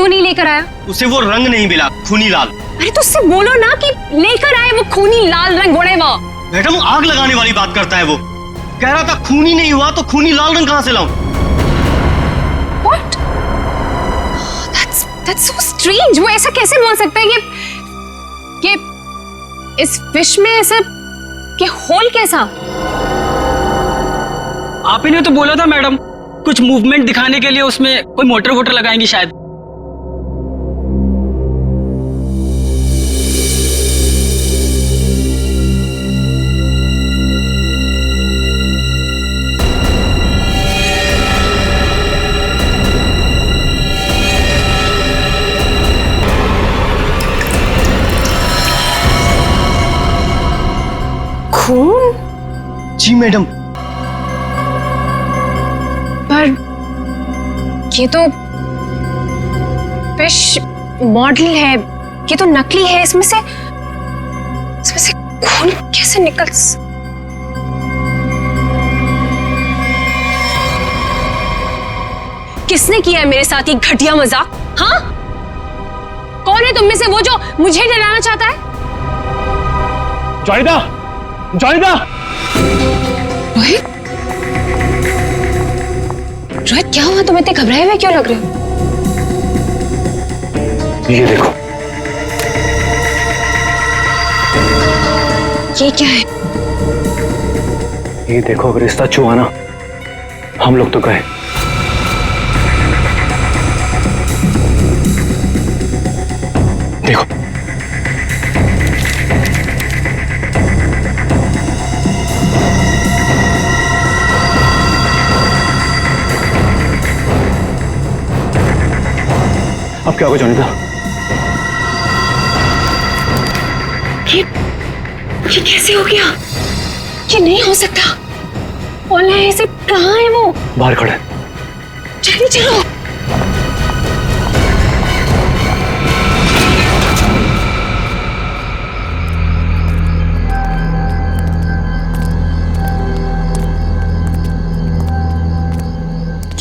क्यों नहीं लेकर आया? उसे वो रंग नहीं मिला, खूनी लाल। अरे तो उससे बोलो ना कि लेकर आए वो खूनी लाल रंग। वो मैडम आग लगाने वाली बात करता है वो। कह रहा था खूनी नहीं हुआ तो खूनी लाल रंग कहां से लाऊं? What? That's so strange. वो ऐसा कैसे बोल सकता है कि इस फिश में ऐसा कि होल कैसा? आप ही ने तो बोला था मैडम, कुछ मूवमेंट दिखाने के लिए उसमें कोई मोटर वोटर लगाएंगी शायद। खून? जी मैडम। पर ये तो फिश मॉडल है, ये तो नकली है। इसमें से खून कैसे निकल? किसने किया है मेरे साथ ये घटिया मजाक? हाँ, कौन है तुम में से वो जो मुझे डराना चाहता है? जाहिदा, जाहिदा! रोहित, रोहित क्या हुआ? तुम इतने घबराए हुए क्यों लग रहे हो? ये देखो। ये क्या है? ये देखो, अगर रिश्ता छुआ ना, हम लोग तो गए। देखो। अब क्या होगा जोनिता? ये कैसे हो गया? ये नहीं हो सकता। ओला ऐसे कहाँ है वो? बाहर खड़ा है। जल्दी चलो।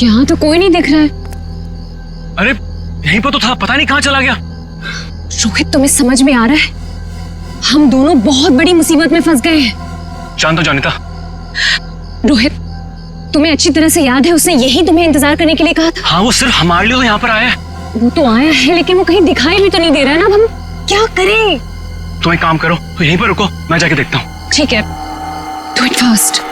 यहाँ तो कोई नहीं दिख रहा है। अरे यहीं पर तो था, पता नहीं कहाँ चला गया। रोहित, तुम्हें समझ में आ रहा है? हम दोनों बहुत बड़ी मुसीबत में फंस गए हैं। जान दो जोनिता। रोहित, तुम्हें अच्छी तरह से याद है उसने यही तुम्हें इंतजार करने के लिए कहा था? हाँ, वो सिर्फ हमारे लिए तो यहाँ पर आया है। वो तो आया है, लेकिन वो कहीं दिखाई भी तो नहीं दे रहा है ना। अब हम क्या करें? तुम एक काम करो, तो यहीं पर रुको, मैं जाके देखता हूँ। ठीक है, डू इट फास्ट।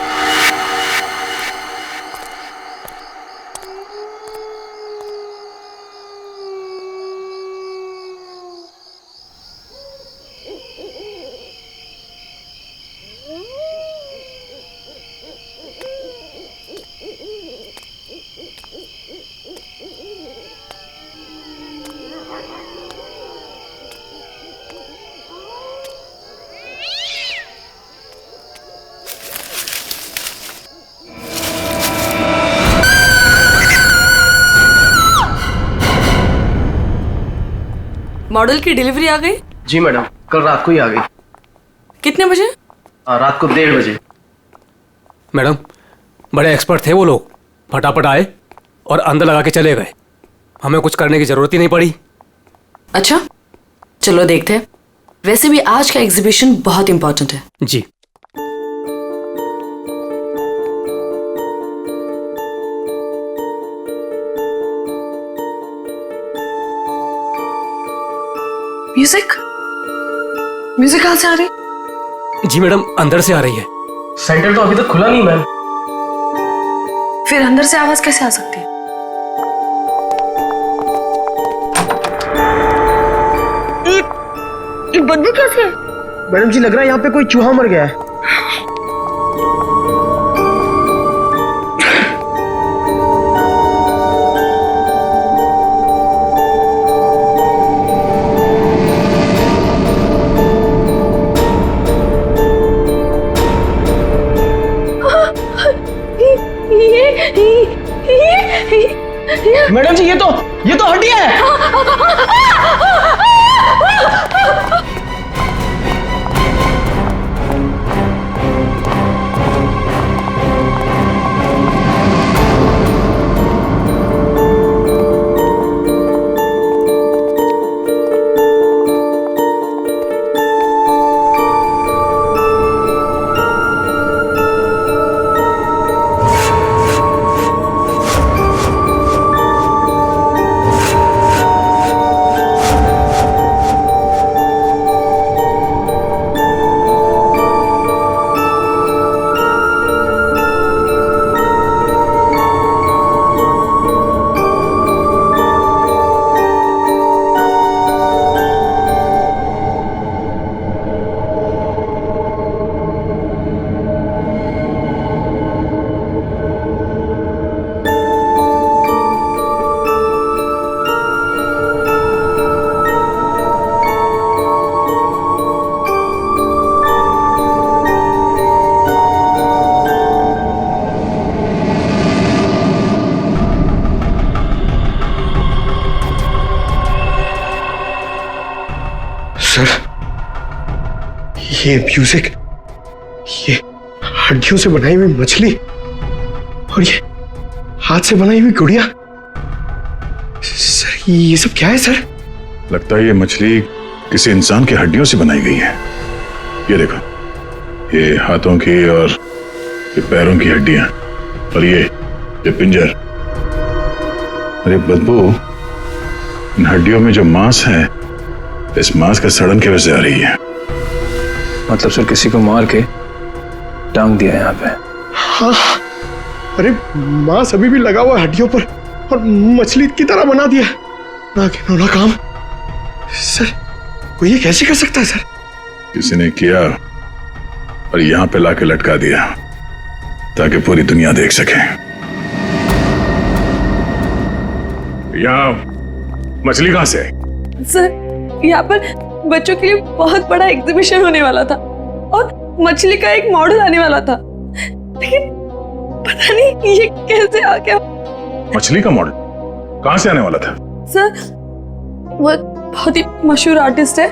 मॉडल की डिलीवरी आ गई? जी मैडम, कल रात को ही आ गई। कितने बजे? रात को 1:30 बजे। मैडम, बड़े एक्सपर्ट थे वो लोग, फटाफट आए और अंदर लगा के चले गए। हमें कुछ करने की जरूरत ही नहीं पड़ी। अच्छा, चलो देखते हैं। वैसे भी आज का एग्जीबिशन बहुत इंपॉर्टेंट है। जी। म्यूजिक कहां से आ रही? जी मैडम, अंदर से आ रही है। सेंटर तो अभी तक खुला नहीं मैम। फिर अंदर से आवाज कैसे आ सकती है? ये बदबू कैसे है? मैडम जी, लग रहा है यहाँ पे कोई चूहा मर गया है। मैडम जी, ये तो हड्डी है। ये म्यूजिक, ये हड्डियों से बनाई हुई मछली और ये हाथ से बनाई हुई गुड़िया। सर ये सब क्या है सर? लगता है ये मछली किसी इंसान की हड्डियों से बनाई गई है। ये देखो, ये हाथों की और ये पैरों की हड्डियां और ये पिंजर। अरे बदबू, इन हड्डियों में जो मांस है, इस मांस का सड़न की वजह से आ रही है। मतलब सर किसी को मार के टांग दिया यहाँ पे। हाँ, अरे मांस अभी भी लगा हुआ है हड्डियों पर और मछली की तरह बना दिया। ना घिनौना काम। सर कोई ये कैसे कर सकता है सर? किसी ने किया और यहां पे लाके लटका दिया ताकि पूरी दुनिया देख सके। यहाँ मछली कहां से आई? सर यहाँ पर बच्चों के लिए बहुत बड़ा एग्जीबिशन होने वाला था और मछली का एक मॉडल आने वाला था, लेकिन पता नहीं ये कैसे आ गया। मछली का मॉडल कहां से आने वाला था? सर वो बहुत ही मशहूर आर्टिस्ट है,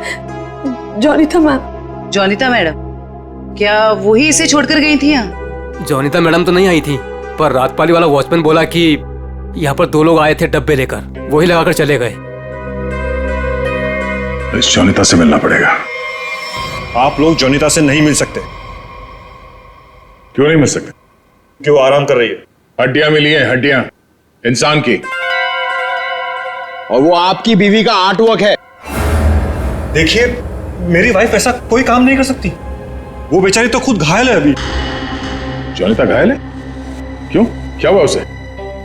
जोनिता मैम। जोनिता मैडम, क्या वही इसे छोड़कर गई थी यहाँ? जोनिता मैडम तो नहीं आई थी, पर रातपाली वाला वॉचमैन बोला कि यहाँ पर 2 लोग आए थे डब्बे लेकर, वही लगाकर चले गए। इस जोनिता से मिलना पड़ेगा। आप लोग जोनिता से नहीं मिल सकते। क्यों नहीं मिल सकते? क्यों? आराम कर रही है। हड्डियां मिली हैं, हड्डियां इंसान की, और वो आपकी बीवी का आर्ट वर्क है। देखिए, मेरी वाइफ ऐसा कोई काम नहीं कर सकती। वो बेचारी तो खुद घायल है अभी। जोनिता घायल है? क्यों, क्या हुआ उसे?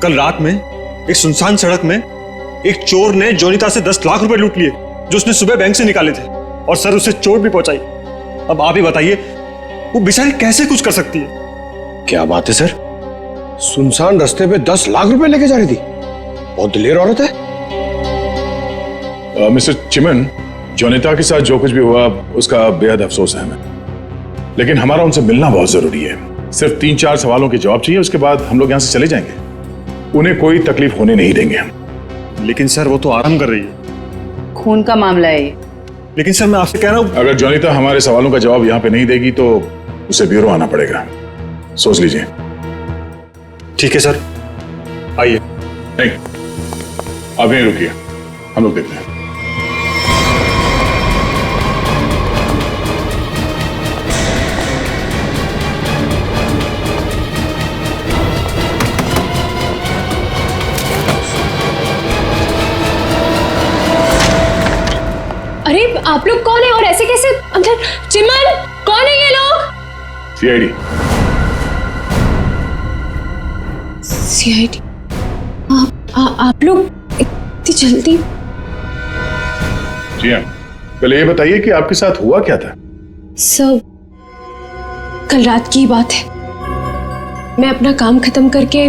कल रात में एक सुनसान सड़क में एक चोर ने जोनिता से 10 लाख रुपए लूट लिए जो उसने सुबह बैंक से निकाले थे, और सर उसे चोट भी पहुंचाई। अब आप ही बताइए, वो बेचारी कैसे कुछ कर सकती है? क्या बात है सर, सुनसान रास्ते पे 10 लाख रुपए लेके जा रही थी। बहुत दिलेर औरत है। मिस्टर चिमन, जोनिता के साथ जो कुछ भी हुआ उसका बेहद अफसोस है हमें, लेकिन हमारा उनसे मिलना बहुत जरूरी है। सिर्फ 3-4 सवालों के जवाब चाहिए, उसके बाद हम लोग यहाँ से चले जाएंगे। उन्हें कोई तकलीफ होने नहीं देंगे हम। लेकिन सर वो तो आराम कर रही है। खून का मामला है ये। लेकिन सर मैं आपसे कह रहा हूँ, अगर जोनिता हमारे सवालों का जवाब यहाँ पे नहीं देगी तो उसे ब्यूरो आना पड़ेगा। सोच लीजिए। ठीक है सर, आइए। नहीं, आप यहीं रुकिए, हम लोग देखते हैं। अरे आप लोग कौन है और ऐसे कैसे अंदर? चिमन, कौन है ये लोग? सीआईडी। सीआईडी? आप लोग इतनी जल्दी? जी हाँ, पहले ये बताइए कि आपके साथ हुआ क्या था? सर, कल रात की बात है। मैं अपना काम खत्म करके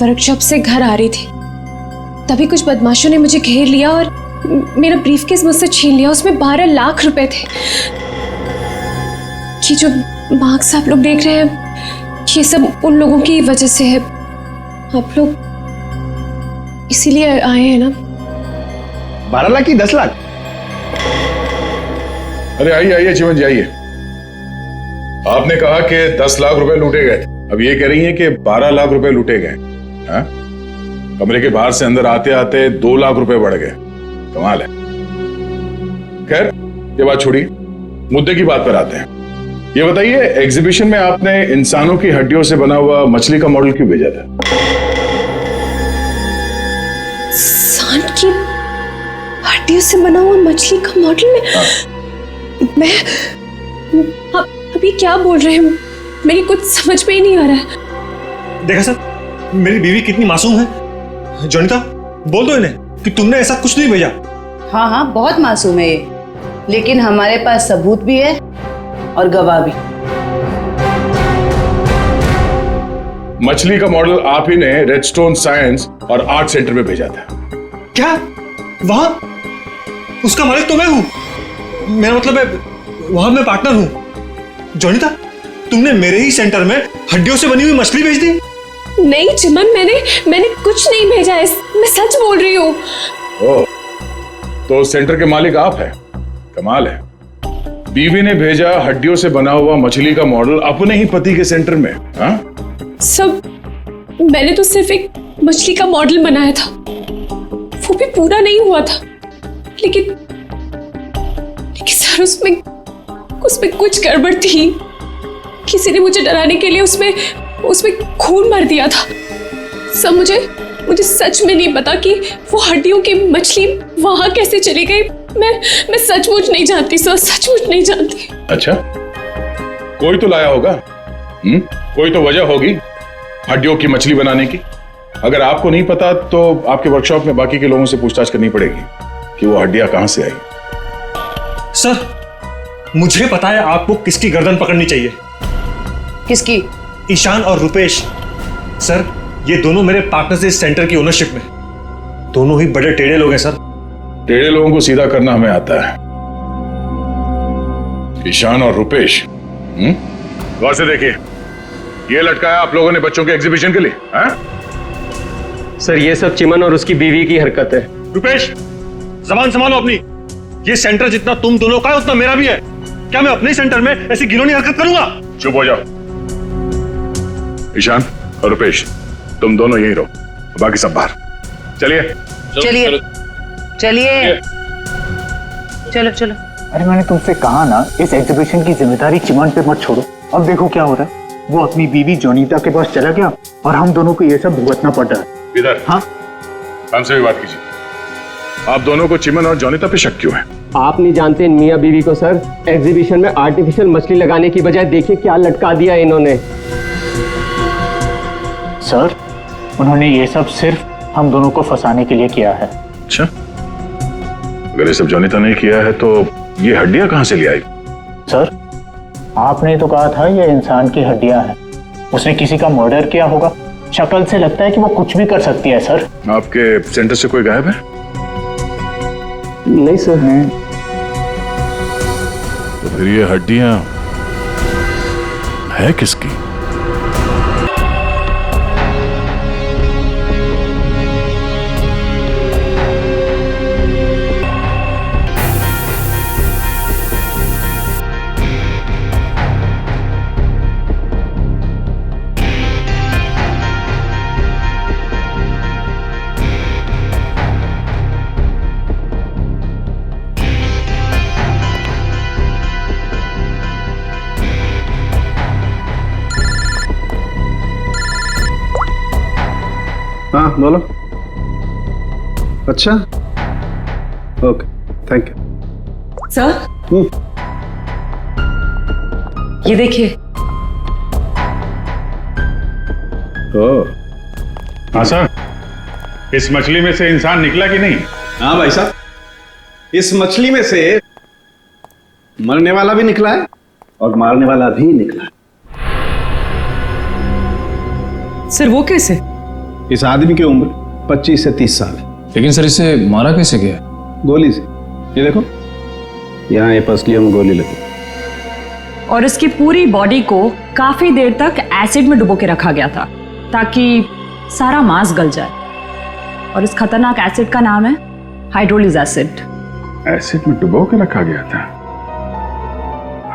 वर्कशॉप से घर आ रही थी, तभी कुछ बदमाशों ने मुझे घेर लिया और मेरा ब्रीफकेस मुझसे छीन लिया। उसमें 12 लाख रुपए थे। ये जो मार्क्स आप लोग देख रहे हैं, ये सब उन लोगों की वजह से है। आप लोग इसीलिए आए हैं ना? 12 लाख की 10 लाख? अरे आइए आइए चिमन जी, आइए। आपने कहा कि 10 लाख रुपए लूटे गए, अब ये कह रही हैं कि 12 लाख रुपए लूटे गए। हाँ? कमरे के बाहर से अंदर आते आते 2 लाख रुपए बढ़ गए। कमाल है। खैर ये बात छोड़िए, मुद्दे की बात पर आते हैं। ये बताइए, एग्जीबिशन में आपने इंसानों की हड्डियों से बना हुआ मछली का मॉडल क्यों भेजा था? इंसान की हड्डियों से बना हुआ मछली का मॉडल में? हाँ। मैं अभी क्या बोल रहे हैं? मेरी कुछ समझ में ही नहीं आ रहा है। देखा सर, मेरी बीवी कितनी मासूम है। जोनिता, बोल दो इन्हें कि तुमने ऐसा कुछ नहीं भेजा। हाँ हाँ, बहुत मासूम है ये, लेकिन हमारे पास सबूत भी है और गवाह भी। मछली का मॉडल आप ही ने रेडस्टोन साइंस और आर्ट सेंटर में भेजा था। क्या? वहां उसका मालिक तो मैं हूं। मेरा मतलब है वहां मैं पार्टनर हूं। जोनिता, तुमने मेरे ही सेंटर में हड्डियों से बनी हुई मछली भेज दी? नहीं चिमन, मैंने कुछ नहीं भेजा है, मैं सच बोल रही हूँ। ओह, तो सेंटर के मालिक आप हैं? कमाल है। बीवी ने भेजा हड्डियों से बना हुआ मछली का मॉडल अपने ही पति के सेंटर में। हाँ, सब मैंने तो सिर्फ एक मछली का मॉडल बनाया था, वो भी पूरा नहीं हुआ था। लेकिन सर उसमें कुछ गड़बड़ थी। किसी ने मुझे डराने के लिए उसमें खून भर दिया था। सब मुझे सच में नहीं पता कि वो हड्डियों की मछली वहां कैसे चली गई। मैं सचमुच नहीं जानती सर, सचमुच नहीं जानती। अच्छा, कोई तो लाया होगा। कोई तो वजह होगी हड्डियों की मछली बनाने की। अगर आपको नहीं पता तो आपके वर्कशॉप में बाकी के लोगों से पूछताछ करनी पड़ेगी कि वो हड्डियां कहां से आई। सर, मुझे पता है आपको किसकी गर्दन पकड़नी चाहिए। किसकी? ईशान और रुपेश। सर, ये दोनों मेरे पार्टनर्स इस सेंटर की ओनरशिप में। दोनों ही बड़े टेढ़े लोग हैं सर। टेढ़े लोगों को सीधा करना हमें आता है। ईशान और रुपेश, गौर से देखिए, ये लटकाया आप लोगों ने बच्चों के एग्जीबिशन के लिए। सर, ये सब चिमन और उसकी बीवी की हरकत है। रुपेश, जबान संभालो अपनी। ये सेंटर जितना तुम दोनों का है उतना मेरा भी है। क्या मैं अपने सेंटर में ऐसी घिनौनी हरकत करूंगा? चुप हो जाओ। ईशान और रुपेश, तुम दोनों यहीं रहो, बाकी सब बाहर। चलिए चलिए चलिए, चलो चलो। अरे मैंने तुमसे कहा ना, इस एग्जीबिशन की जिम्मेदारी चिमन पे मत छोड़ो। अब देखो क्या हो रहा है। वो अपनी बीवी जोनीता के पास चला गया और हम दोनों को ये सब भुगतना पड़ रहा है। इधर। हाँ, हमसे भी बात कीजिए। आप दोनों को चिमन और जोनीता पे शक क्यों है? आप नहीं जानते इन मियां बीवी को सर। एग्जीबिशन में आर्टिफिशियल मछली लगाने की बजाय देखिए क्या लटका दिया इन्होंने। सर, उन्होंने ये सब सिर्फ हम दोनों को फंसाने के लिए किया है। अच्छा, अगर ये सब जोनीता ने किया है तो ये हड्डियां कहां से ले आई? सर, आपने तो कहा था ये इंसान की हड्डियां हैं। उसने किसी का मर्डर किया होगा। शक्ल से लगता है कि वो कुछ भी कर सकती है। सर, आपके सेंटर से कोई गायब है? नहीं सर। तो फिर ये हड्डियां है किसकी? हाँ बोलो। अच्छा, ओके, थैंक यू। सर, ये देखिए। हाँ सर, इस मछली में से इंसान निकला कि नहीं? हाँ भाई साहब, इस मछली में से मरने वाला भी निकला है और मारने वाला भी निकला है। सर, वो कैसे? इस आदमी की उम्र 25 से 30 साल है। लेकिन सर इसे मारा कैसे गया? गोली से। ये देखो, यहाँ ये पसलियों में गोली लगी। और इसकी पूरी बॉडी को काफी देर तक एसिड में डुबो के रखा गया था ताकि सारा मांस गल जाए। और इस खतरनाक एसिड का नाम है हाइड्रोलिज एसिड। एसिड में डुबो के रखा गया था?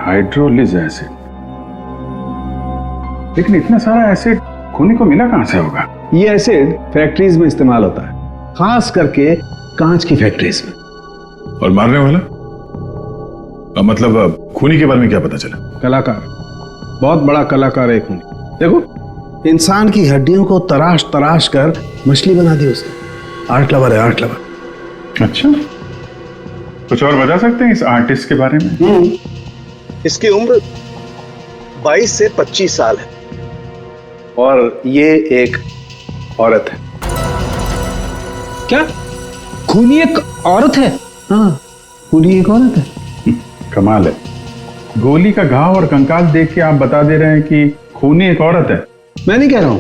हाइड्रोलिज एसिड। लेकिन इतना सारा एसिड खूनी को मिला कहां से होगा? ये एसिड फैक्ट्रीज में इस्तेमाल होता है, खास करके कांच की फैक्ट्रीज में। और मारने वाला? मतलब खूनी के बारे में क्या पता चला? कलाकार, बहुत बड़ा कलाकार है खूनी। देखो, इंसान की हड्डियों को तराश तराश कर मछली बना दी उसने। आर्ट लवर है, आर्ट लवर। अच्छा, कुछ और बता सकते हैं इस आर्टिस्ट के बारे में? इसकी उम्र 22 से 25 साल है और ये एक औरत है। क्या खूनी एक औरत है? हाँ, खूनी एक औरत है। कमाल है, गोली का घाव और कंकाल देख के आप बता दे रहे हैं कि खूनी एक औरत है। मैं नहीं कह रहा हूं,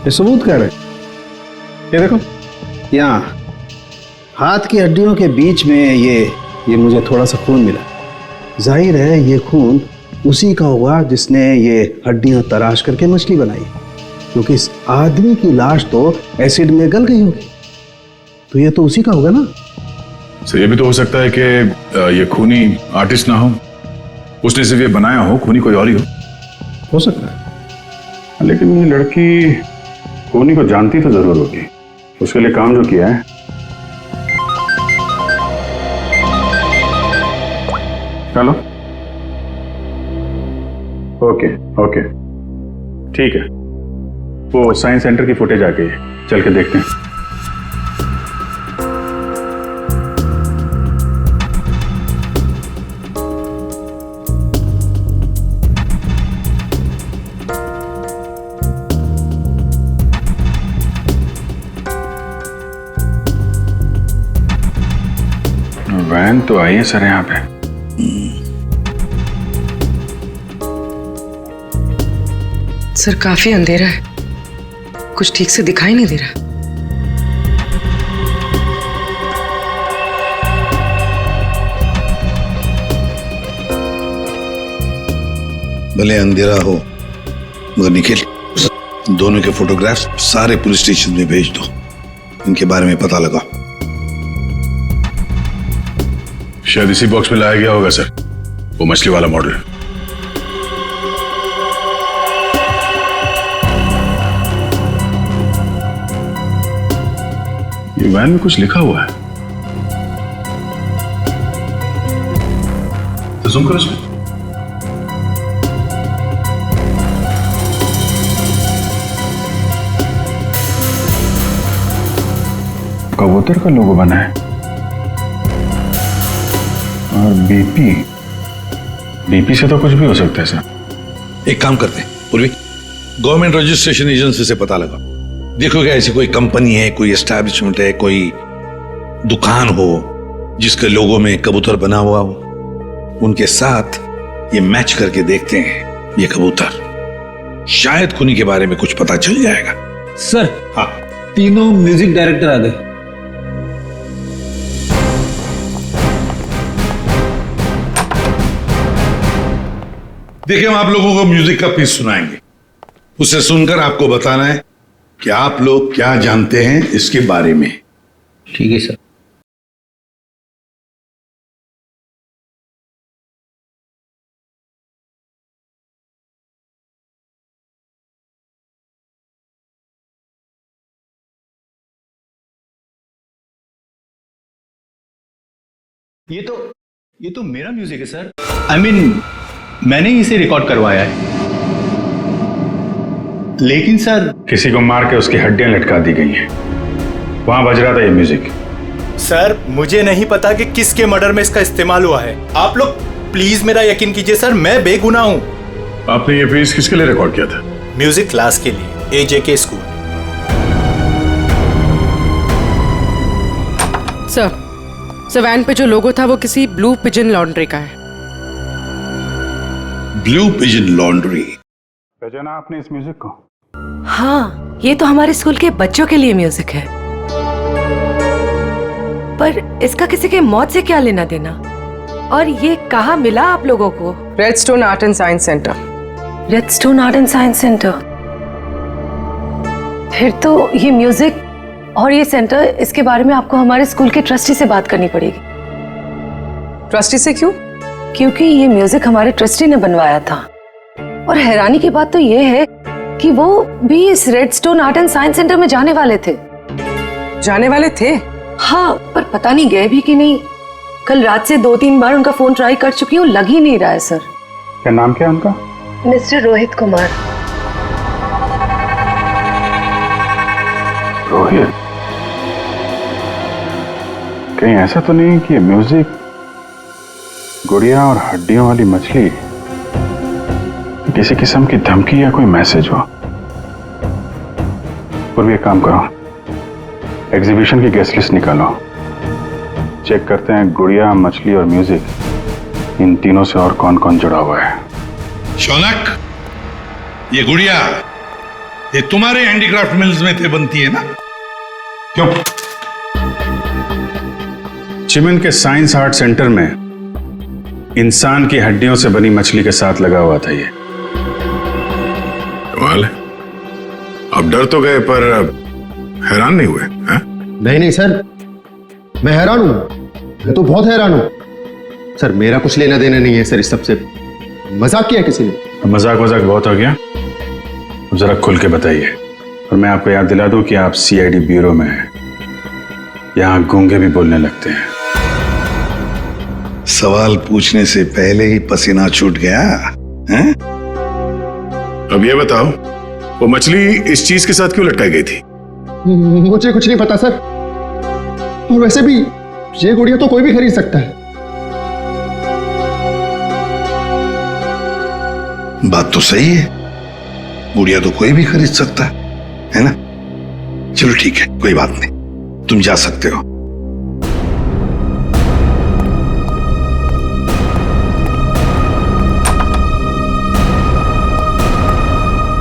ये सबूत कह रहे हैं। ये देखो, यहाँ हाथ की हड्डियों के बीच में ये मुझे थोड़ा सा खून मिला। जाहिर है ये खून उसी का होगा जिसने ये हड्डियां तराश करके मछली बनाई, क्योंकि इस आदमी की लाश तो एसिड में गल गई होगी, तो ये तो उसी का होगा ना। सर, ये भी तो हो सकता है कि ये खूनी आर्टिस्ट ना हो, उसने सिर्फ ये बनाया हो, खूनी कोई और ही हो सकता है। लेकिन ये लड़की खूनी को जानती तो जरूर होगी, उसके लिए काम जो किया है। चलो ओके ओके ठीक है, वो साइंस सेंटर की फुटेज आ गई है, चल के देखते हैं। वैन तो आई है सर यहाँ पे। सर काफी अंधेरा है, कुछ ठीक से दिखाई नहीं दे रहा। भले अंधेरा हो मगर निखिल, दोनों के फोटोग्राफ्स सारे पुलिस स्टेशन में भेज दो, इनके बारे में पता लगाओ। शायद इसी बॉक्स में लाया गया होगा सर, वो मछली वाला मॉडल। ये वैन में कुछ लिखा हुआ है, तो जूम करो इसमें। कबूतर का लोगो बना है और बीपी से तो कुछ भी हो सकता है सर। एक काम करते हैं पूर्वी, गवर्नमेंट रजिस्ट्रेशन एजेंसी से पता लगाओ, देखो क्या ऐसी कोई कंपनी है, कोई एस्टैब्लिशमेंट है, कोई दुकान हो जिसके लोगो में कबूतर बना हुआ हो, उनके साथ ये मैच करके देखते हैं ये कबूतर, शायद खूनी के बारे में कुछ पता चल जाएगा। सर हाँ, तीनों म्यूजिक डायरेक्टर आ गए। देखिए हम आप लोगों को म्यूजिक का पीस सुनाएंगे, उसे सुनकर आपको बताना है कि आप लोग क्या जानते हैं इसके बारे में। ठीक है सर। ये तो मेरा म्यूजिक है सर। आई मीन मैंने इसे रिकॉर्ड करवाया है, लेकिन सर किसी को मार के उसकी हड्डियां लटका दी गई हैं, वहां बज रहा था ये म्यूजिक। सर मुझे नहीं पता कि किसके मर्डर में इसका इस्तेमाल हुआ है, आप लोग प्लीज मेरा यकीन कीजिए सर, मैं बेगुनाह हूं। आपने ये पीस किसके लिए रिकॉर्ड किया था? म्यूजिक क्लास के लिए, AJK स्कूल। सर वैन पे जो लोगो था वो किसी ब्लू पिजन लॉन्ड्री का है। ब्लू पिजन लॉन्ड्री पहचाना आपने इस म्यूजिक को? हाँ, ये तो हमारे स्कूल के बच्चों के लिए म्यूजिक है, पर इसका किसी के मौत से क्या लेना देना? और ये कहाँ मिला आप लोगों को? Redstone art and science centre. Redstone art and science centre? फिर तो ये म्यूजिक और ये सेंटर, इसके बारे में आपको हमारे स्कूल के ट्रस्टी से बात करनी पड़ेगी। ट्रस्टी से क्यों? क्योंकि ये म्यूजिक हमारे ट्रस्टी ने बनवाया था, और हैरानी की बात तो ये है कि वो भी इस redstone art and science centre में जाने वाले थे। जाने वाले थे? हाँ, पर पता नहीं गए भी कि नहीं। कल रात से 2-3 बार उनका फोन ट्राई कर चुकी हूँ, लग ही नहीं रहा है सर। क्या नाम क्या है उनका? मिस्टर रोहित कुमार। रोहित? कहीं ऐसा तो नहीं कि म्यूजिक गुड़िया और हड्डियों वाली मछली किसी किस्म की धमकी या कोई मैसेज हो? पूर्वी एक काम करो, एग्जीबिशन की गेस्ट लिस्ट निकालो, चेक करते हैं गुड़िया, मछली और म्यूजिक, इन तीनों से और कौन कौन जुड़ा हुआ है। शौनक, ये गुड़िया ये तुम्हारे हैंडीक्राफ्ट मिल्स में थे बनती है ना? क्यों? चिमन के साइंस आर्ट सेंटर में इंसान की हड्डियों से बनी मछली के साथ लगा हुआ था ये। कमाल है, अब डर तो गए पर हैरान नहीं हुए? नहीं सर, मैं हैरान हूं, मैं तो बहुत हैरान हूं सर। मेरा कुछ लेना देना नहीं है सर इस सबसे। मजाक किया किसी ने? मजाक वजाक बहुत हो गया, अब जरा खुल के बताइए। और मैं आपको याद दिला दूं कि आप सीआईडी ब्यूरो में हैं, यहाँ गूंगे भी बोलने लगते हैं। सवाल पूछने से पहले ही पसीना छूट गया हैं? अब ये बताओ, वो मछली इस चीज के साथ क्यों लटकाई गई थी? मुझे कुछ नहीं पता सर, और वैसे भी ये गुड़िया तो कोई भी खरीद सकता है। बात तो सही है, गुड़िया तो कोई भी खरीद सकता है ना? चलो ठीक है, कोई बात नहीं, तुम जा सकते हो।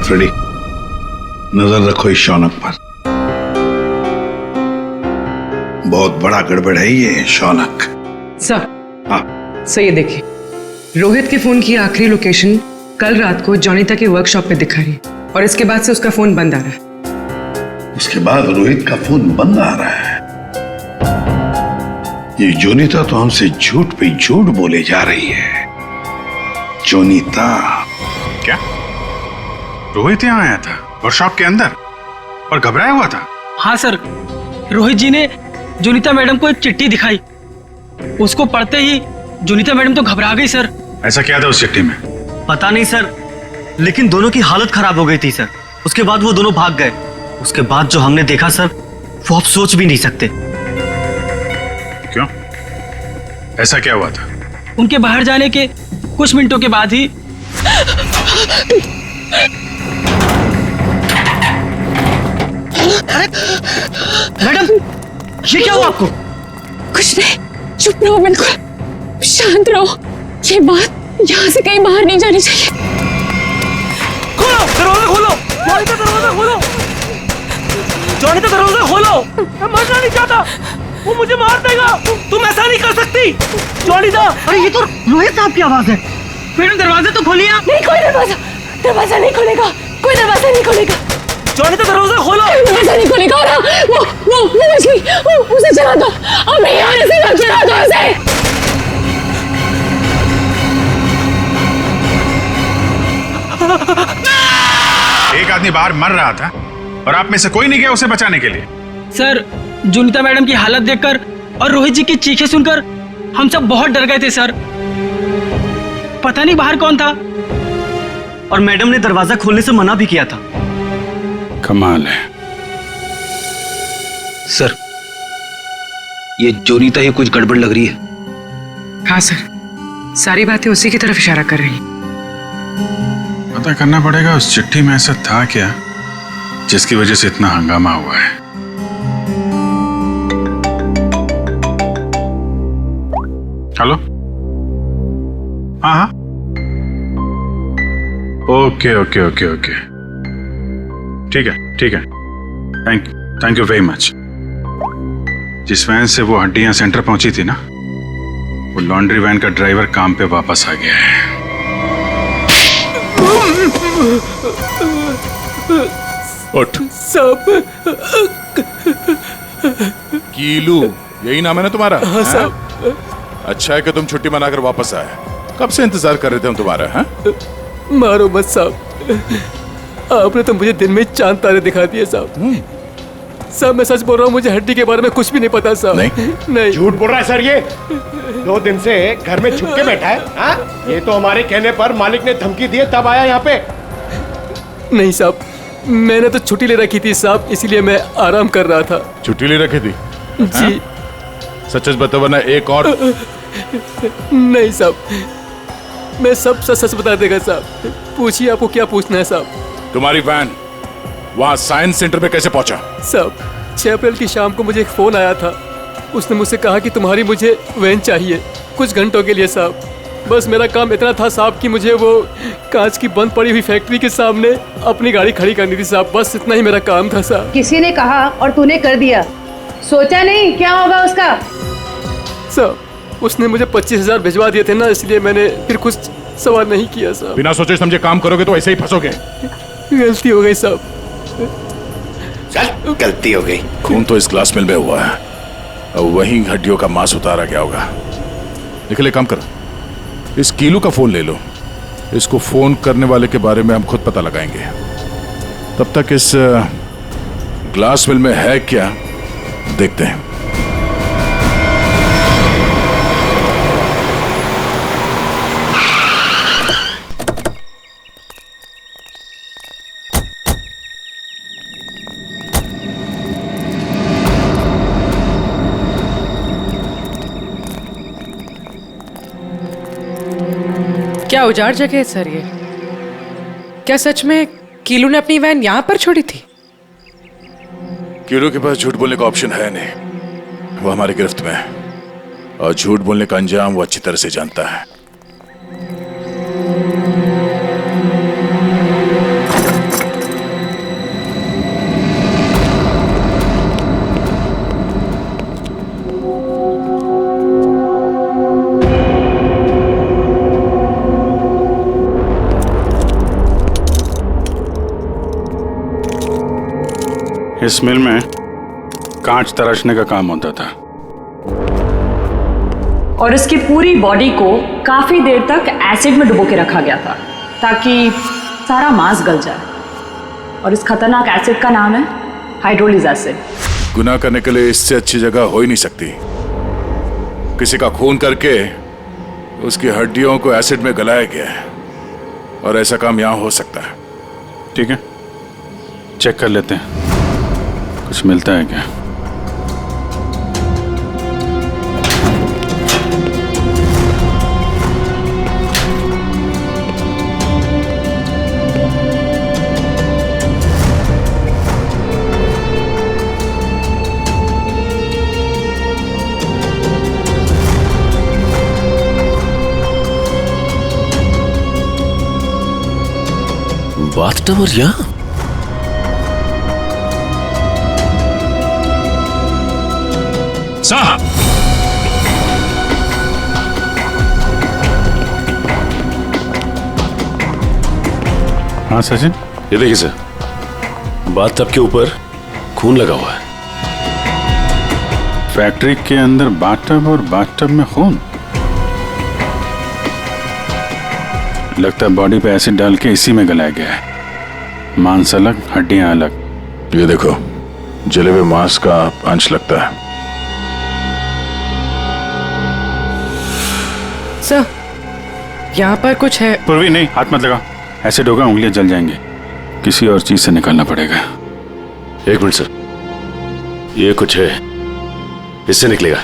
फ्रेडी, नजर रखो इस शौनक पर, बहुत बड़ा गड़बड़ है ये शौनक। सर, हाँ सर ये देखिए, रोहित के फोन की आखिरी लोकेशन कल रात को जॉनिता के वर्कशॉप पे दिखा रही है, और इसके बाद से उसका फोन बंद आ रहा है। उसके बाद रोहित का फोन बंद आ रहा है। ये जोनीता तो हमसे झूठ पे झूठ बोले जा रही है। जोनीता क्या रोहित यहाँ आया था वर्कशॉप के अंदर और घबराया हुआ था? हाँ सर, रोहित जी ने जोनीता मैडम को एक चिट्ठी दिखाई, उसको पढ़ते ही जोनीता मैडम तो घबरा गई सर। ऐसा क्या था उस चिट्ठी में? पता नहीं सर, लेकिन दोनों की हालत खराब हो गई थी सर। उसके बाद वो दोनों भाग गए। उसके बाद जो हमने देखा सर, वो आप सोच भी नहीं सकते। क्यों? ऐसा क्या हुआ था? उनके बाहर जाने के कुछ मिनटों के बाद ही मैडम, ये क्या हुआ आपको? कुछ नहीं, चुप रहो, बिल्कुल शांत रहो। ये बात यहाँ से कहीं बाहर नहीं जानी चाहिए। खोलो दरवाजा, खोलो जॉनी, दरवाजा खोलो जॉनी, दरवाजा खोलो। मैं मरना नहीं चाहता, वो मुझे मार देगा। तुम ऐसा नहीं कर सकती जॉनी दा। अरे ये तो रोहित साहब की आवाज है। मैडम दरवाजा तो खोलिए। नहीं, कोई दरवाजा नहीं खुलेगा, कोई दरवाजा नहीं खुलेगा। जॉनी दा दरवाजा खोलो। दरवाजा नहीं खुलेगा। और वो मछली, उसे चला दो, अभी यहाँ से चला दो उसे। एक आदमी बाहर मर रहा था और आप में से कोई नहीं गया उसे बचाने के लिए? सर, जोनीता मैडम की हालत देखकर और रोहित जी की चीखें सुनकर हम सब बहुत डर गए थे सर। पता नहीं बाहर कौन था, और मैडम ने दरवाजा खोलने से मना भी किया था। कमाल है सर, ये जोनीता ही कुछ गड़बड़ लग रही है। हाँ सर, सारी बातें उसी की तरफ इशारा कर रही हैं। पता करना पड़ेगा उस चिट्ठी में ऐसा था क्या जिसकी वजह से इतना हंगामा हुआ है। हेलो, हाँ हाँ, ओके ओके ओके ओके, ठीक है, थैंक यू वेरी मच। जिस वैन से वो हड्डियां सेंटर पहुंची थी ना, वो लॉन्ड्री वैन का ड्राइवर काम पे वापस आ गया है। उठ सब कीलू, यही नाम है ना तुम्हारा? हाँ साहब। अच्छा है कि तुम छुट्टी मनाकर वापस आए, कब से इंतजार कर रहे थे हम तुम्हारा। हाँ? मारो मत साहब, आपने तो मुझे दिन में चांद तारे दिखा दिए साहब। साहब मैं सच बोल रहा हूँ, मुझे हड्डी के बारे में कुछ भी नहीं पता साहब। नहीं झूठ बोल रहा है सर, ये 2 दिन से घर में छुप के बैठा है। हाँ? ये तो हमारे कहने पर मालिक ने धमकी दी तब आया यहाँ पे। नहीं साहब, मैंने तो छुट्टी ले रखी थी साहब, इसीलिए मैं आराम कर रहा था। छुट्टी ले रखी थी? जी। सच बता, वरना एक और। नहीं साहब, मैं सब सच बता देगा साहब। पूछिए, आपको क्या पूछना है साहब। तुम्हारी वैन वहाँ साइंस सेंटर में कैसे पहुंचा? साहब 6 अप्रैल की शाम को मुझे एक फोन आया था, उसने मुझसे कहा कि तुम्हारी मुझे वैन चाहिए कुछ घंटों के लिए साहब। बस मेरा काम इतना था साहब कि मुझे वो कांच की बंद पड़ी हुई फैक्ट्री के सामने अपनी गाड़ी खड़ी करनी थी साहब, बस इतना ही मेरा काम था साहब। किसी ने कहा और तूने कर दिया, सोचा नहीं क्या होगा उसका? साहब उसने मुझे 25,000 भिजवा दिए थे ना, इसलिए मैंने फिर कुछ सवाल नहीं किया साहब। बिना सोचे समझे काम करोगे तो ऐसे ही फंसोगे। गलती हो गई साहब। चल, गलती हो गई। खून तो इस ग्लास मिल में हुआ है, अब वहीं हड्डियों का मांस उतारा गया होगा। लेकिन एक काम करो, इस कीलू का फोन ले लो इसको फोन करने वाले के बारे में हम खुद पता लगाएंगे। तब तक इस ग्लास मिल में है क्या देखते हैं। क्या उजाड़ जगह है सर ये? क्या सच में कीलू ने अपनी वैन यहाँ पर छोड़ी थी? कीलू के पास झूठ बोलने का ऑप्शन है नहीं, वो हमारी गिरफ्त में है और झूठ बोलने का अंजाम वो अच्छी तरह से जानता है। इस मिल में कांच तराशने का काम होता था और इसकी पूरी बॉडी को काफी देर तक एसिड में डुबो के रखा गया था ताकि सारा मांस गल जाए। और इस खतरनाक एसिड का नाम है हाइड्रोलिज एसिड। गुनाह करने के लिए इससे अच्छी जगह हो ही नहीं सकती। किसी का खून करके उसकी हड्डियों को एसिड में गलाया गया है और ऐसा काम यहां हो सकता है। ठीक है, चेक कर लेते हैं कुछ मिलता है क्या। बाथटब और यहाँ साहब, हाँ सचिन, ये देखिए सर, बाथटब के ऊपर खून लगा हुआ है। फैक्ट्री के अंदर बाथटब और बाथटब में खून। लगता है बॉडी पे एसिड डाल के इसी में गलाया गया है। मांस अलग, हड्डियां अलग। ये देखो, जले हुए मांस का अंश लगता है। सर, यहाँ पर कुछ है। पूर्वी नहीं, हाथ मत लगा, एसिड होगा, उंगलियां जल जाएंगी। किसी और चीज से निकालना पड़ेगा। एक मिनट सर, ये कुछ है, इससे निकलेगा।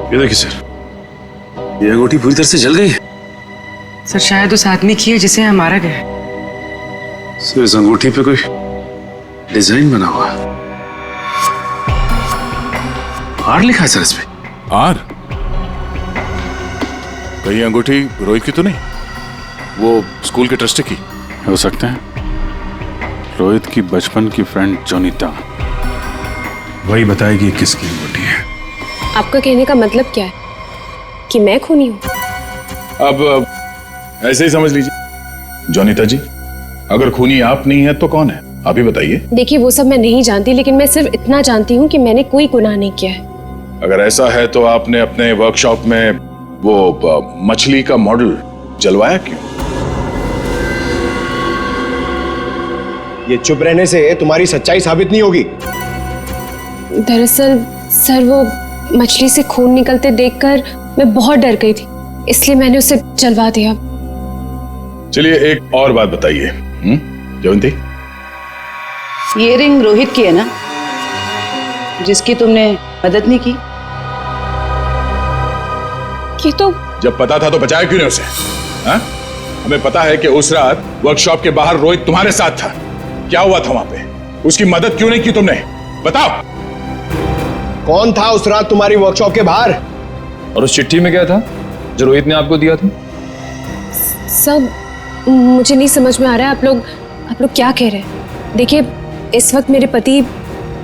ये देखिए सर, ये अंगूठी पूरी तरह से जल गई है। सर शायद उस आदमी की है जिसे यहाँ मारा गया है। सर इस अंगूठी पे कोई डिजाइन बना हुआ है। आर लिखा है सर इस पे। आर? कहीं अंगूठी रोहित की तो नहीं? वो स्कूल के ट्रस्टी की हो सकता है। रोहित की बचपन की फ्रेंड जोनीता, वही बताएगी किसकी अंगूठी है। आपका कहने का मतलब क्या है कि मैं खूनी हूँ? अब ऐसे ही समझ लीजिए। जोनीता जी, अगर खूनी आप नहीं है तो कौन है, आप ही बताइए। देखिए वो सब मैं नहीं जानती, लेकिन मैं सिर्फ इतना जानती हूँ कि मैंने कोई गुनाह नहीं किया है। अगर ऐसा है तो आपने अपने वर्कशॉप में वो मछली का मॉडल जलवाया क्यों? ये चुप रहने से तुम्हारी सच्चाई साबित नहीं होगी। दरअसल सर, वो मछली से खून निकलते देखकर मैं बहुत डर गई थी, इसलिए मैंने उसे जलवा दिया। चलिए एक और बात बताइए जयंती। ये रिंग रोहित की है ना, जिसकी तुमने मदद नहीं की? ये तो जब पता था तो बचाया क्यों नहीं उसे? हा? हमें पता है कि उस रात वर्कशॉप के बाहर रोहित तुम्हारे साथ था। क्या हुआ था वहां पे? उसकी मदद क्यों नहीं की तुमने? बताओ। कौन था उस रात तुम्हारी वर्कशॉप के बाहर? और उस चिट्ठी में क्या था जो रोहित ने आपको दिया था? सब मुझे नहीं समझ में आ रहा है। आप लोग क्या कह रहे हैं? देखिए इस वक्त मेरे पति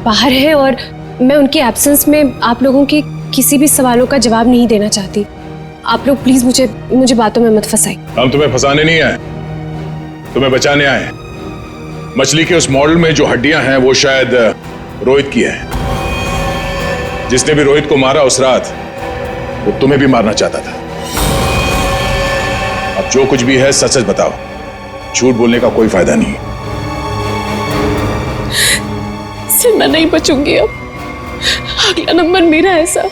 बाहर हैं और मैं उनके एब्सेंस में आप लोगों के किसी भी सवालों का जवाब नहीं देना चाहती। आप लोग प्लीज मुझे बातों में मत फंसाइए। हम तुम्हें फंसाने नहीं आए, तुम्हें बचाने आए। मछली के उस मॉडल में जो हड्डियां हैं वो शायद रोहित की है। जिसने भी रोहित को मारा उस रात वो तुम्हें भी मारना चाहता था। अब जो कुछ भी है सच सच बताओ, झूठ बोलने का कोई फायदा नहीं। सर मैं नहीं बचूंगी अब। अगला नंबर मेरा है सर।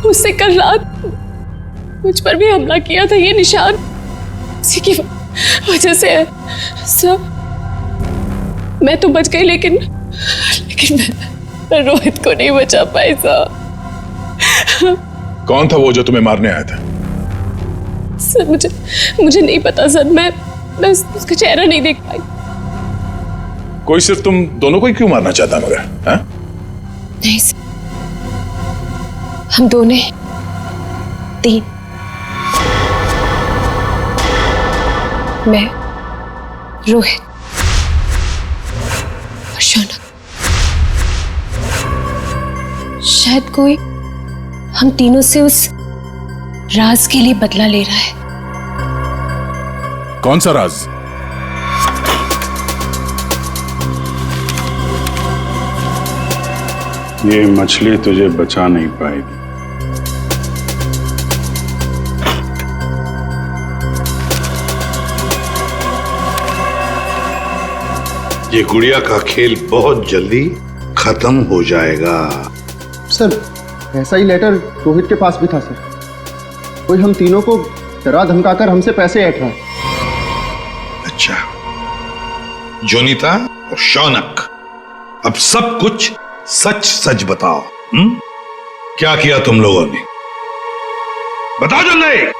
उसने कल रात मुझ पर भी हमला किया था। ये निशान उसी की वजह से है सर। मैं तो बच गई लेकिन मैं रोहित को नहीं बचा पाई सर। कौन था वो जो तुम्हें मारने आया था? सर मुझे नहीं पता सर। मैं उसका चेहरा नहीं देख पाई। कोई सिर्फ तुम दोनों को ही क्यों मारना चाहता मगर? हाँ? नहीं सर, हम दोनों 3। मैं, रोहित और शौनक। शायद कोई हम तीनों से उस राज के लिए बदला ले रहा है। कौन सा राज? ये मछली तुझे बचा नहीं पाएगी। ये गुड़िया का खेल बहुत जल्दी खत्म हो जाएगा। सर ऐसा ही लेटर रोहित के पास भी था सर। कोई हम तीनों को डरा धमकाकर हमसे पैसे ऐंठ रहा है। अच्छा, जोनीता और शौनक, अब सब कुछ सच सच बताओ। क्या किया तुम लोगों ने? बताओ जल्दी।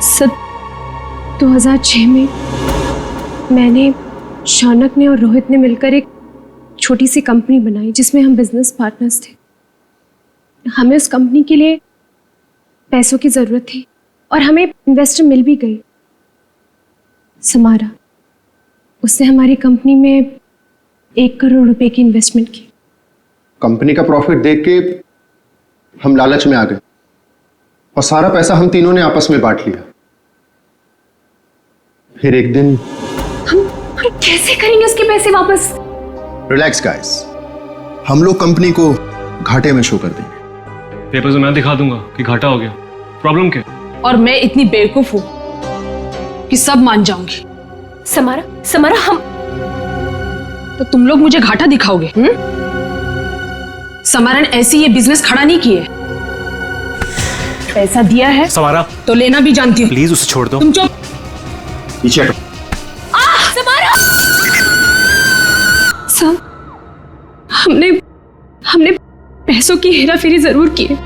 सब 2006 में मैंने, शौनक ने और रोहित ने मिलकर एक छोटी सी कंपनी बनाई जिसमें हम बिजनेस पार्टनर्स थे। हमें उस कंपनी के लिए पैसों की जरूरत थी और हमें इन्वेस्टर मिल भी गई, समारा। उसने हमारी कंपनी में 1 करोड़ रुपए की इन्वेस्टमेंट की। कंपनी का प्रॉफिट देख के हम लालच में आ गए और सारा पैसा हम तीनों ने आपस में बांट लिया। फिर एक दिन हम कैसे करेंगे उसके पैसे वापस? रिलैक्स गाइस, हम लोग कंपनी को घाटे में शो कर देंगे। पेपर्स में मैं दिखा दूंगा कि घाटा हो गया। प्रॉब्लम क्या? और मैं इतनी बेवकूफ हूं कि सब मान जाऊंगी। समारा हम तो तुम लोग मुझे घाटा दिखाओगे? समारा ने ऐसी ये बिजनेस खड़ा नहीं किए। पैसा दिया है समारा तो लेना भी जानती हूँ। प्लीज उसे छोड़ दो। तुम चुप। पीछे हटो। समारा सब हमने पैसों की हेराफेरी जरूर की है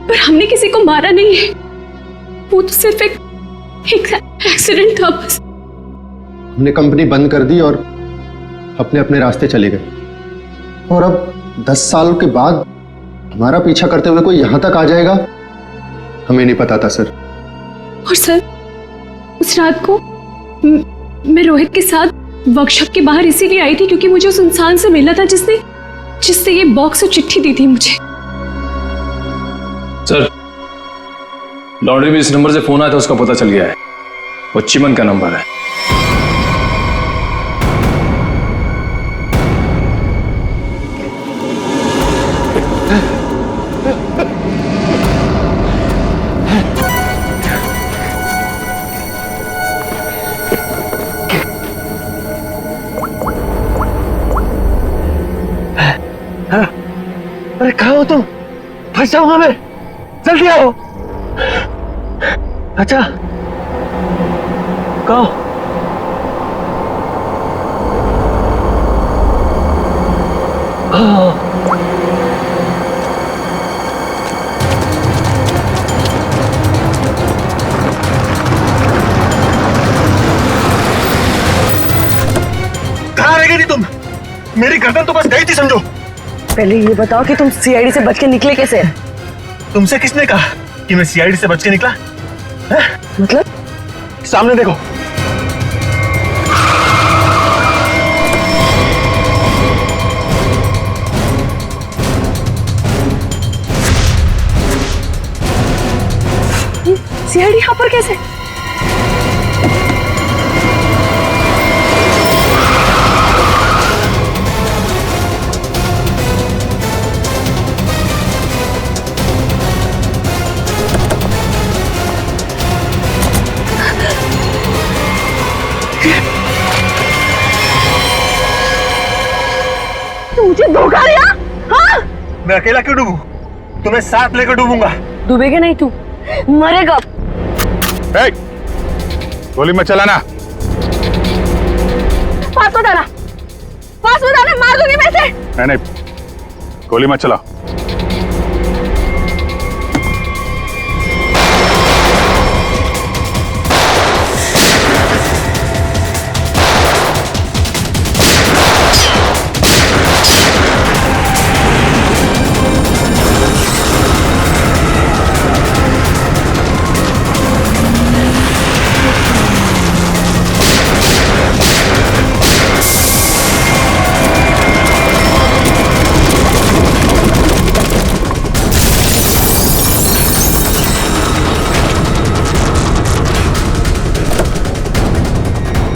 पर हमने किसी को मारा नहीं है। वो तो सिर्फ एक एक्सीडेंट था बस। हमने कंपनी बंद कर दी और अपने अपने रास्ते चले गए। और अब 10 साल के बाद हमारा पीछा करते हुए कोई यहां तक आ जाएगा, हमें नहीं पता था सर। और सर उस रात को मैं रोहित के साथ वर्कशॉप के बाहर इसीलिए आई थी क्योंकि मुझे उस इंसान से मिला था जिससे ये बॉक्स और चिट्ठी दी थी मुझे। सर लॉन्ड्री में इस नंबर से फोन आया था, उसका पता चल गया है। वो चिमन का नंबर है। अरे कहाँ हो तुम? फंस जाऊंगा मैं, जल्दी आओ। अच्छा कहो। कहाँ रह गई थी तुम? मेरी गर्दन तो बस गई थी समझो। पहले ये बताओ कि तुम सीआईडी से बच के निकले कैसे? तुमसे किसने कहा कि मैं सीआईडी से बच के निकला? मतलब? सामने देखो। सीआईडी यहाँ पर कैसे? मुझे धोखा दिया? हाँ? मैं अकेला क्यों डूबूं? तुम्हें साथ लेकर डूबूंगा। डूबेगा नहीं तू, मरेगा। गोली मत चलाना। पास मत आना, मार दूंगी मैं इसे। नहीं, गोली मत चला।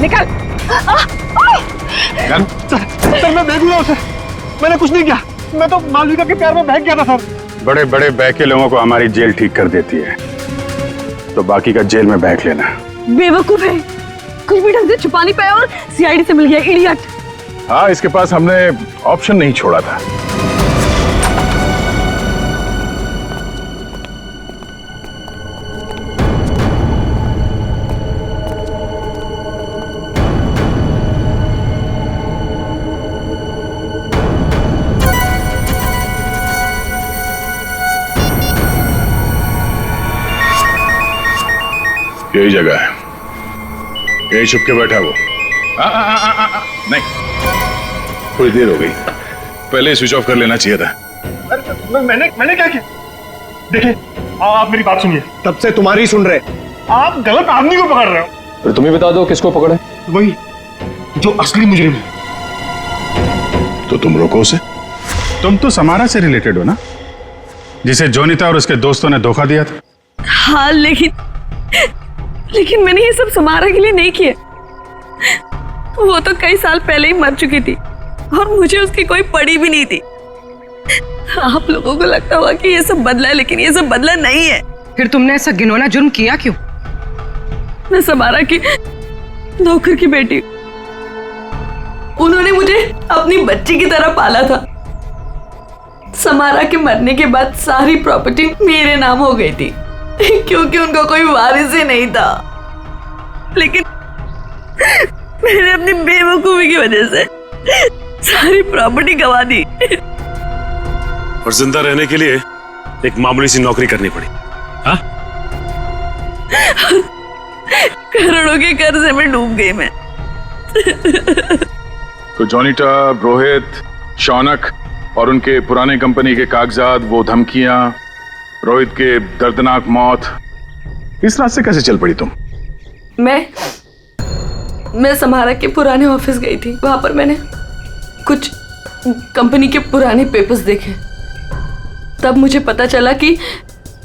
निकल। सर मैं बेगुनाह हूं सर, मैंने कुछ नहीं किया। मैं तो मालविका के प्यार में बहक गया था सर। बड़े बड़े बहके लोगों को हमारी जेल ठीक कर देती है, तो बाकी का जेल में बहक लेना। बेवकूफ है, कुछ भी ढंग से छुपा नहीं पाया और सीआईडी से मिल गया, इडियट। हाँ, इसके पास हमने ऑप्शन नहीं छोड़ा था। यही जगह है, यही छुप के बैठा वो। नहीं, थोड़ी देर हो गई, पहले ही स्विच ऑफ कर लेना चाहिए था। मैंने क्या किया? देखिए, आप मेरी बात सुनिए। तब से तुम्हारी सुन रहे, आप गलत आदमी को पकड़ रहे हो। फिर तुम ही बता दो किसको पकड़े? वही जो असली मुजरिम है। तो तुम रोको उसे। तुम तो समारा से रिलेटेड हो ना, जिसे जोनीता और उसके दोस्तों ने धोखा दिया था। हाँ, लेकिन मैंने ये सब समारा के लिए नहीं किया। वो तो कई साल पहले ही मर चुकी थी और मुझे उसकी कोई पड़ी भी नहीं थी। आप लोगों को लगता होगा कि ये सब बदला है, लेकिन ये सब बदला नहीं है। फिर तुमने ऐसा घिनौना जुर्म किया क्यों? मैं समारा की नौकर की बेटी, उन्होंने मुझे अपनी बच्ची की तरह पाला था। समारा के मरने के बाद सारी प्रॉपर्टी मेरे नाम हो गई थी क्योंकि उनका कोई वारिस ही नहीं था। लेकिन मैंने अपनी बेवकूफी की वजह से सारी प्रॉपर्टी गंवा दी और जिंदा रहने के लिए एक मामूली सी नौकरी करनी पड़ी। हाँ? करोड़ों के कर्जे में डूब गई मैं। तो जोनीता, रोहित, शौनक और उनके पुराने कंपनी के कागजात, वो धमकियां, रोहित के दर्दनाक मौत, इस रास्ते कैसे चल पड़ी तुम? मैं समारा के पुराने ऑफिस गई थी। वहां पर मैंने कुछ कंपनी के पुराने पेपर्स देखे। तब मुझे पता चला कि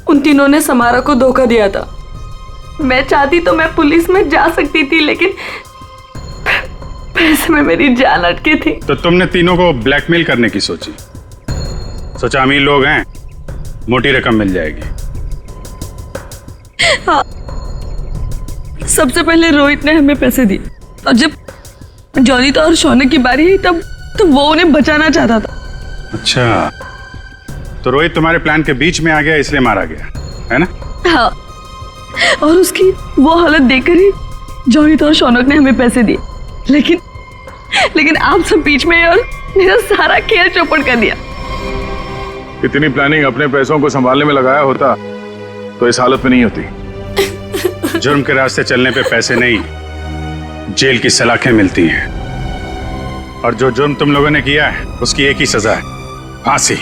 उन तीनों ने समारा को धोखा दिया था। मैं चाहती तो मैं पुलिस में जा सकती थी, लेकिन पैसे में मेरी जान अटकी थी। तो तुमने तीनों को ब्लैकमेल करने की सोची? सोचा अमीर लोग हैं, मोटी रकम मिल जाएगी। हाँ, सबसे पहले रोहित ने हमें पैसे दिए और जब जोनीता और शौनक की बारी आई तब वो उन्हें बचाना चाहता था। अच्छा, तो रोहित तुम्हारे प्लान के बीच में आ गया, इसलिए मारा गया, है ना? हाँ, और उसकी वो हालत देखकर ही जोनीता और शौनक ने हमें पैसे दिए। लेकिन आप सब बीच में और मेरा सारा खेल चौपट कर दिया। इतनी प्लानिंग अपने पैसों को संभालने में लगाया होता तो इस हालत में नहीं होती। जुर्म के रास्ते चलने पे पैसे नहीं, जेल की सलाखें मिलती हैं। और जो जुर्म तुम लोगों ने किया है उसकी एक ही सजा है, फांसी।